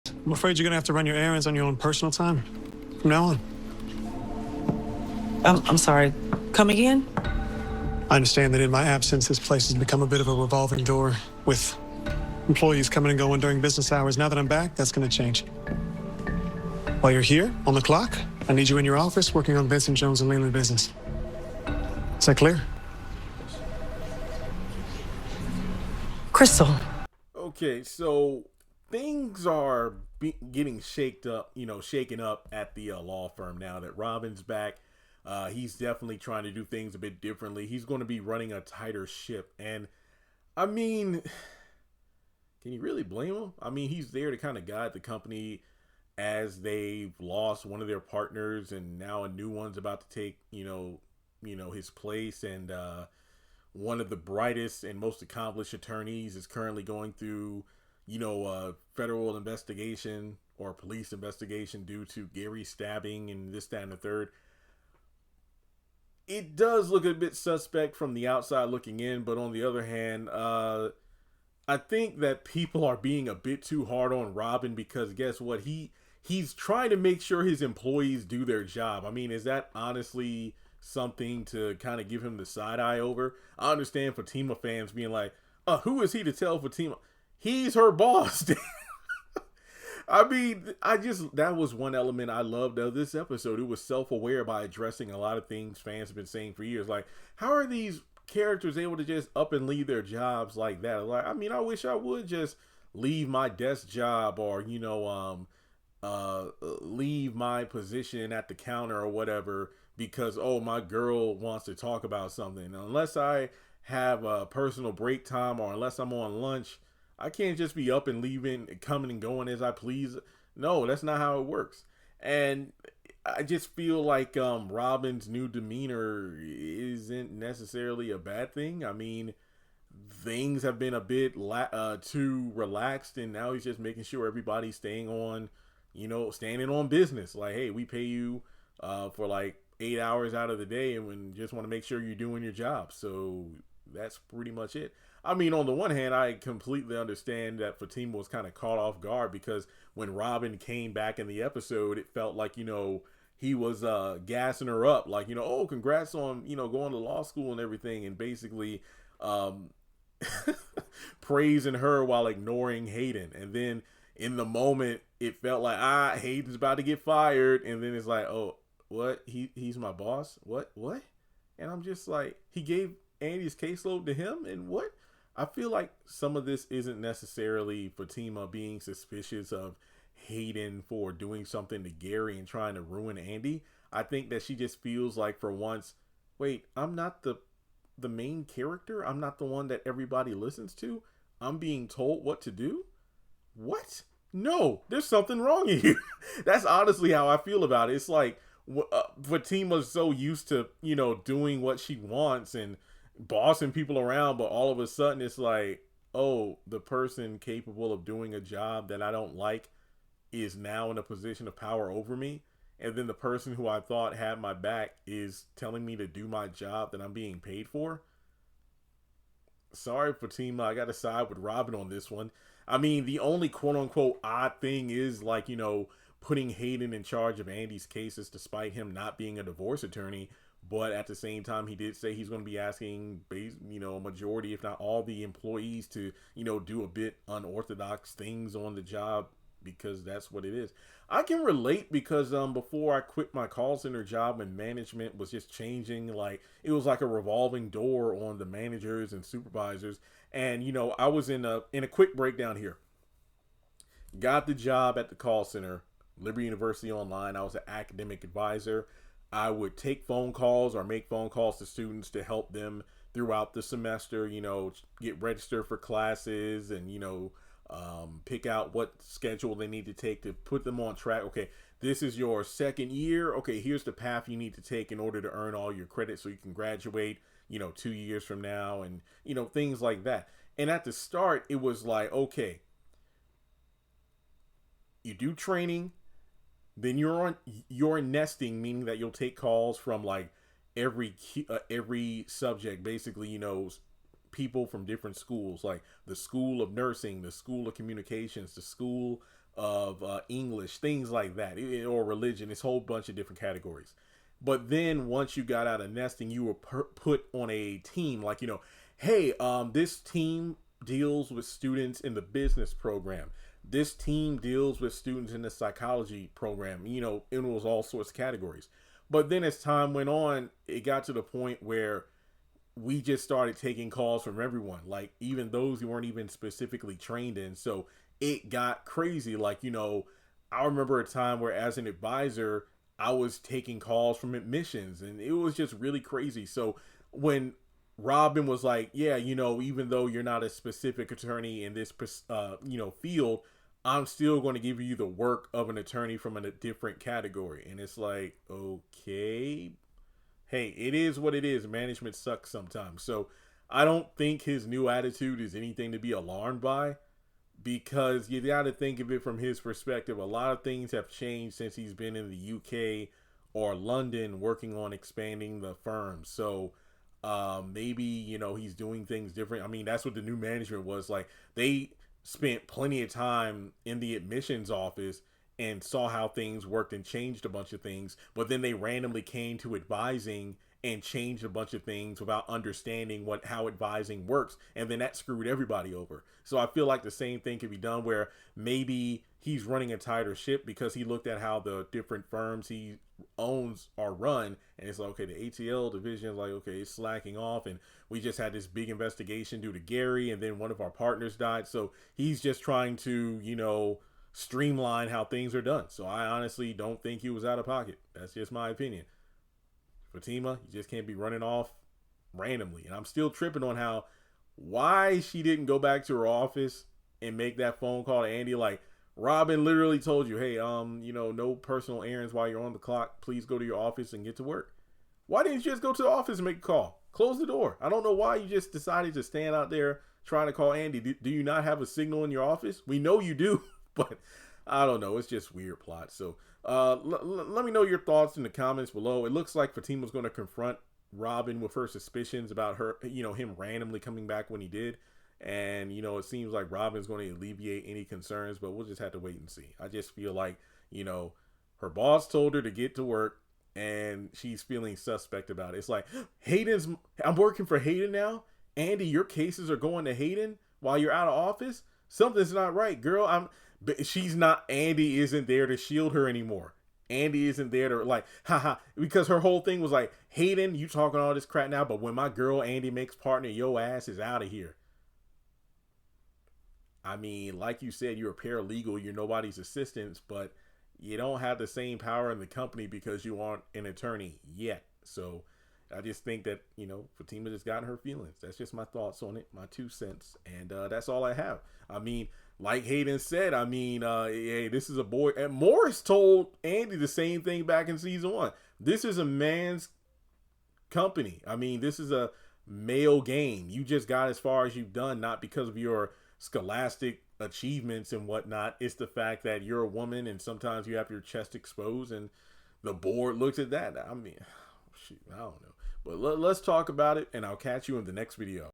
I'm afraid you're going to have to run your errands on your own personal time from now on. I'm sorry. Come again? I understand that in my absence, this place has become a bit of a revolving door with employees coming and going during business hours. Now that I'm back, that's going to change. While you're here, on the clock, I need you in your office working on Vincent Jones and Leland business. Is that clear? Crystal. Okay, so things are getting shaken up at the law firm now that Robin's back. He's definitely trying to do things a bit differently. He's going to be running a tighter ship. And, I mean, can you really blame him? I mean, he's there to kind of guide the company as they've lost one of their partners and now a new one's about to take, his place. And one of the brightest and most accomplished attorneys is currently going through, federal investigation or police investigation due to Gary stabbing and this, that, and the third. It does look a bit suspect from the outside looking in, but on the other hand, I think that people are being a bit too hard on Robin because guess what? He's trying to make sure his employees do their job. I mean, is that honestly something to kind of give him the side eye over? I understand Fatima fans being like, who is he to tell Fatima? He's her boss. I mean, that was one element I loved of this episode. It was self-aware by addressing a lot of things fans have been saying for years. Like, how are these characters able to just up and leave their jobs like that? Like, I mean, I wish I would just leave my desk job or, leave my position at the counter or whatever because, my girl wants to talk about something. Unless I have a personal break time or unless I'm on lunch, I can't just be up and leaving, coming and going as I please. No, that's not how it works. And I just feel like Robin's new demeanor isn't necessarily a bad thing. I mean, things have been a bit too relaxed, and now he's just making sure everybody's staying on, standing on business. Like, hey, we pay you for like 8 hours out of the day, and we just want to make sure you're doing your job. So that's pretty much it. I mean, on the one hand, I completely understand that Fatima was kind of caught off guard because when Robin came back in the episode, it felt like, he was gassing her up. Like, oh, congrats on, going to law school and everything. And basically praising her while ignoring Hayden. And then in the moment, it felt like, Hayden's about to get fired. And then it's like, oh, what? He's my boss? What? And I'm just like, he gave Andy's caseload to him? And what? I feel like some of this isn't necessarily Fatima being suspicious of Hayden for doing something to Gary and trying to ruin Andy. I think that she just feels like for once, wait, I'm not the main character. I'm not the one that everybody listens to. I'm being told what to do. What? No, there's something wrong here. That's honestly how I feel about it. It's like Fatima's so used to, doing what she wants and bossing people around, but all of a sudden it's like, oh, the person capable of doing a job that I don't like is now in a position of power over me. And then the person who I thought had my back is telling me to do my job that I'm being paid for. Sorry, Fatima, I got to side with Robin on this one. I mean, the only quote unquote odd thing is like, putting Hayden in charge of Andy's cases despite him not being a divorce attorney. But at the same time, he did say he's going to be asking, majority, if not all the employees to, do a bit unorthodox things on the job because that's what it is. I can relate because before I quit my call center job and management was just changing, like it was like a revolving door on the managers and supervisors. And, I was in a quick breakdown here. Got the job at the call center, Liberty University Online. I was an academic advisor. I would take phone calls or make phone calls to students to help them throughout the semester, get registered for classes and, pick out what schedule they need to take to put them on track. Okay, this is your second year. Okay, here's the path you need to take in order to earn all your credits so you can graduate, 2 years from now and, things like that. And at the start, it was like, okay, you do training. Then you're nesting, meaning that you'll take calls from like every subject, basically, people from different schools, like the School of Nursing, the School of Communications, the School of English, things like that, or religion. It's a whole bunch of different categories. But then once you got out of nesting, you were put on a team, like, hey, this team deals with students in the business program. This team deals with students in the psychology program. It was all sorts of categories. But then as time went on, it got to the point where we just started taking calls from everyone, like even those who weren't even specifically trained in. So it got crazy. Like, I remember a time where as an advisor, I was taking calls from admissions, and it was just really crazy. So when Robin was like, yeah, even though you're not a specific attorney in this, field, I'm still going to give you the work of an attorney from a different category. And it's like, okay, hey, it is what it is. Management sucks sometimes. So I don't think his new attitude is anything to be alarmed by, because you got to think of it from his perspective. A lot of things have changed since he's been in the UK or London working on expanding the firm. So maybe, he's doing things different. I mean, that's what the new management was like. They spent plenty of time in the admissions office and saw how things worked and changed a bunch of things, but then they randomly came to advising and changed a bunch of things without understanding how advising works, and then that screwed everybody over. So I feel like the same thing could be done, where maybe he's running a tighter ship because he looked at how the different firms he owns are run, and it's like, okay, the ATL division is like, okay, it's slacking off, and we just had this big investigation due to Gary, and then one of our partners died. So he's just trying to, streamline how things are done. So I honestly don't think he was out of pocket. That's just my opinion. Fatima, you just can't be running off randomly. And I'm still tripping on why she didn't go back to her office and make that phone call to Andy. Like, Robin literally told you, hey, no personal errands while you're on the clock. Please go to your office and get to work. Why didn't you just go to the office and make a call? Close the door. I don't know why you just decided to stand out there trying to call Andy. Do you not have a signal in your office? We know you do, but I don't know. It's just weird plot. So let me know your thoughts in the comments below. It looks like Fatima's going to confront Robin with her suspicions about him randomly coming back when he did. And, it seems like Robin's going to alleviate any concerns, but we'll just have to wait and see. I just feel like, her boss told her to get to work, and she's feeling suspect about it. It's like, I'm working for Hayden now. Andy, your cases are going to Hayden while you're out of office. Something's not right, girl. She's not, Andy isn't there to shield her anymore. Andy isn't there to because her whole thing was like, Hayden, you talking all this crap now, but when my girl Andy makes partner, your ass is out of here. I mean, like you said, you're a paralegal, you're nobody's assistant, but you don't have the same power in the company because you aren't an attorney yet. So I just think that, Fatima just got in her feelings. That's just my thoughts on it, my 2 cents. And that's all I have. I mean, like Hayden said, hey, this is a boy. And Morris told Andy the same thing back in season 1. This is a man's company. I mean, this is a male game. You just got as far as you've done, not because of your scholastic achievements and whatnot. It's the fact that you're a woman and sometimes you have your chest exposed, and the board looks at that. I mean, shoot, I don't know. But let's talk about it, and I'll catch you in the next video.